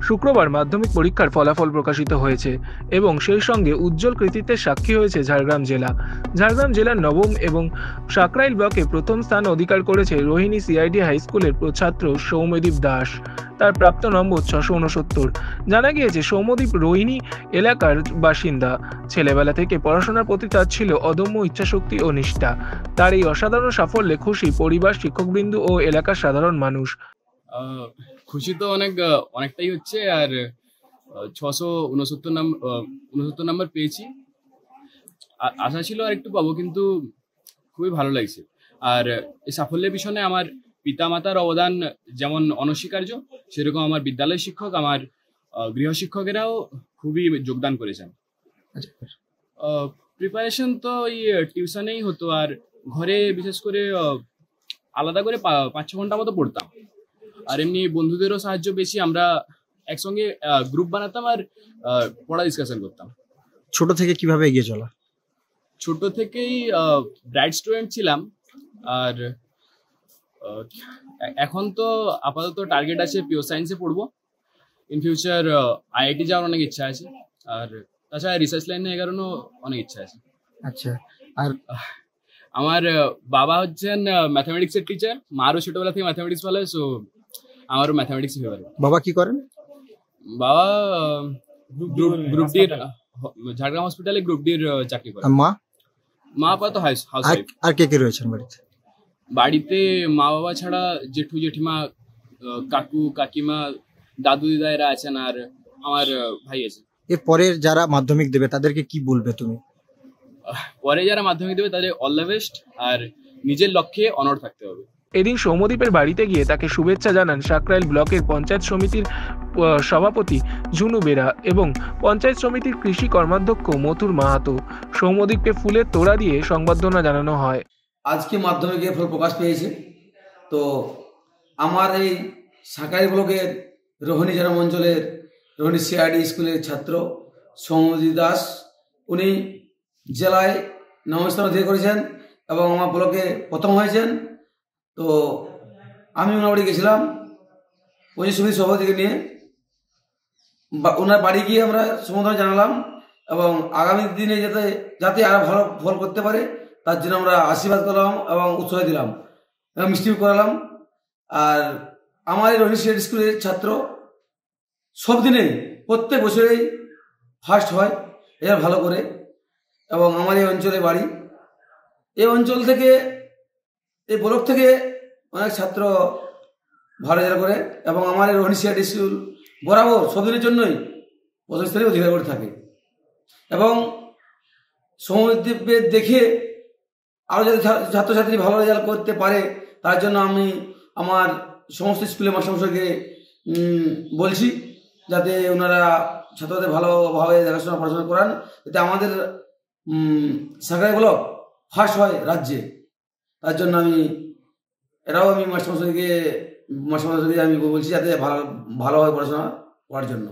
শুক্রবার মাধ্যমিক পরীক্ষার ফলাফল প্রকাশিত হয়েছে এবং সেই সঙ্গে উজ্জ্বল কৃতিত্বের সাক্ষী হয়েছে ঝাড়গ্রাম জেলা। ঝাড়গ্রাম জেলার নবম এবং সাকরাইল ব্লকে প্রথম স্থান অধিকার করেছে রোহিণী সিআইডি হাই স্কুলের ছাত্র সৌম্যদীপ দাস। তার প্রাপ্ত নম্বর 669। জানা গিয়েছে সৌম্যদীপ রোহিণী এলাকার বাসিন্দা। ছেলেবেলা থেকে পড়াশোনার প্রতি তার ছিল অদম্য ইচ্ছাশক্তি ও নিষ্ঠা। তার এই অসাধারণ সাফল্যে খুশি পরিবার, শিক্ষকবৃন্দ ও এলাকার সাধারণ মানুষ। খুশি তো অনেকটাই হচ্ছে। আর 669 নাম্বার পেয়েছি। আশা ছিল আর একটু পাবো, কিন্তু খুবই ভালো লাগছে। আর এই সাফল্যের পিছনে আমার পিতামাতার অবদান যেমন অনস্বীকার্য, সেরকম আমার বিদ্যালয় শিক্ষক, আমার গৃহ শিক্ষকেরাও খুবই যোগদান করেছেন। প্রিপারেশন তো এই টিউশনেই হতো, আর ঘরে বিশেষ করে আলাদা করে 5-6 ঘন্টা মতো পড়তাম। আর এমনি বন্ধুদেরও সাহায্য পেয়েছি। আমরা একসঙ্গে গ্রুপ বানাতাম আর পড়া ডিসকাশন করতাম। ছোট থেকে কিভাবে এগিয়ে চলা? ছোট থেকেই ব্রাইট স্টুডেন্ট ছিলাম। আর এখন তো আপাতত টার্গেট আছে পিওর সায়েন্সে পড়বো। ইন ফিউচার আইআইটি যাওয়ার অনেক ইচ্ছা আছে। আর তাছাড়া রিসার্চ লাইনে এগারোনো অনেক ইচ্ছা আছে। আচ্ছা, আর আমার বাবা হচ্ছেন ম্যাথামেটিক্সের টিচার। মারও ছোটবেলা থেকে ম্যাথামেটিক্স ভালো, সো আমারও ম্যাথামেটিক্স ফেভারিট। বাবা কি করেন? বাবা গ্রুপ ডির ঝাড়গ্রাম হসপিটালে গ্রুপ ডির চাকরি করেন। মা আপাতত হাউস ওয়াইফ। আর কে কে রয়েছেন বাড়িতে? বাড়িতে মা বাবা ছাড়া জেঠু জেঠিমা, কাকু কাকিমা, দাদু দিদা এরা আছেন, আর আমার ভাই আছে। এর পরে যারা মাধ্যমিক দেবে তাদেরকে কি বলবে তুমি? পরে যারা মাধ্যমিক দেবে তাদের অল দ্য বেস্ট, আর নিজের লক্ষ্যে অনড় থাকতে হবে। এদিন সৌম্যদীপের বাড়িতে গিয়ে তাকে শুভেচ্ছা জানান সাকরাইল ব্লকের পঞ্চায়েত সমিতির সভাপতি ঝুনু বেরা এবং পঞ্চায়েত সমিতির কৃষি কর্মাধ্যক্ষ মথুর মাহাতো। সৌম্যদীপকে ফুলের তোড়া দিয়ে সংবর্ধনা জানানো হয়। আজকে মাধ্যমিকের ফল প্রকাশ পেয়েছে। তো আমার এই সাকরাইল ব্লকের রোহিণী গ্রাম অঞ্চলের রোহিণী সিআইডি স্কুলের ছাত্র সৌম্যদীপ দাস, উনি জেলায় নবম স্থান অধিকার করেছেন এবং আমার ব্লকে প্রথম হয়েছেন। তো আমি ওনার বাড়ি গেছিলাম পঞ্চায়েত সমিতির সভাপতিকে নিয়ে। ওনার বাড়ি গিয়ে আমরা সম্বোধনা জানালাম এবং আগামী দিনে যাতে আরো ভালো ফল করতে পারে তার জন্য আমরা আশীর্বাদ করলাম এবং উৎসাহ দিলাম এবং মিষ্টি করালাম। আর আমার এই রোহিণী সিআইডি স্কুলের ছাত্র সব দিনে প্রত্যেক বছরেই ফার্স্ট হয়, এরা ভালো করে। এবং আমার এই অঞ্চলে বাড়ি, এই অঞ্চল থেকে, এই ব্লক থেকে অনেক ছাত্র ভালো রেজাল্ট করে এবং আমার এই রোহিণী সিআইডি স্কুল বরাবর সবদিনের জন্যই প্রথম স্থানে অধিকার করে থাকে। এবং সৌম্যদীপের দেখে আরও যাতে ছাত্রছাত্রী ভালো রেজাল্ট করতে পারে তার জন্য আমি আমার সমস্ত স্কুলের মাস্টারমশাইকে বলছি যাতে ওনারা ছাত্রদের ভালোভাবে দেখাশোনা পড়াশোনা করান, যাতে আমাদের সাকরাইল ব্লক ফার্স্ট হয় রাজ্যে। তার জন্য আমি মাস্টারমশাইকে আমি বলছি যাতে ভালোভাবে পড়াশোনা করার জন্য।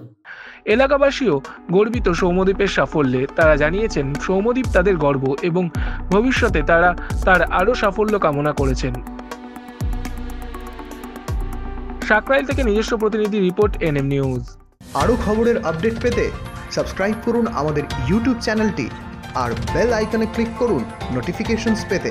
এলাকাবাসীও গর্বিত সৌম্যদীপের সাফল্যে। তারা জানিয়েছেন সৌম্যদীপ তাদের গর্ব এবং ভবিষ্যতে তারা তার আরও সাফল্য কামনা করেছেন। সাকরাইল থেকে নিজস্ব প্রতিনিধি রিপোর্ট, এনএম নিউজ। আরও খবরের আপডেট পেতে সাবস্ক্রাইব করুন আমাদের ইউটিউব চ্যানেলটি আর বেল আইকনে ক্লিক করুন নোটিফিকেশনস পেতে।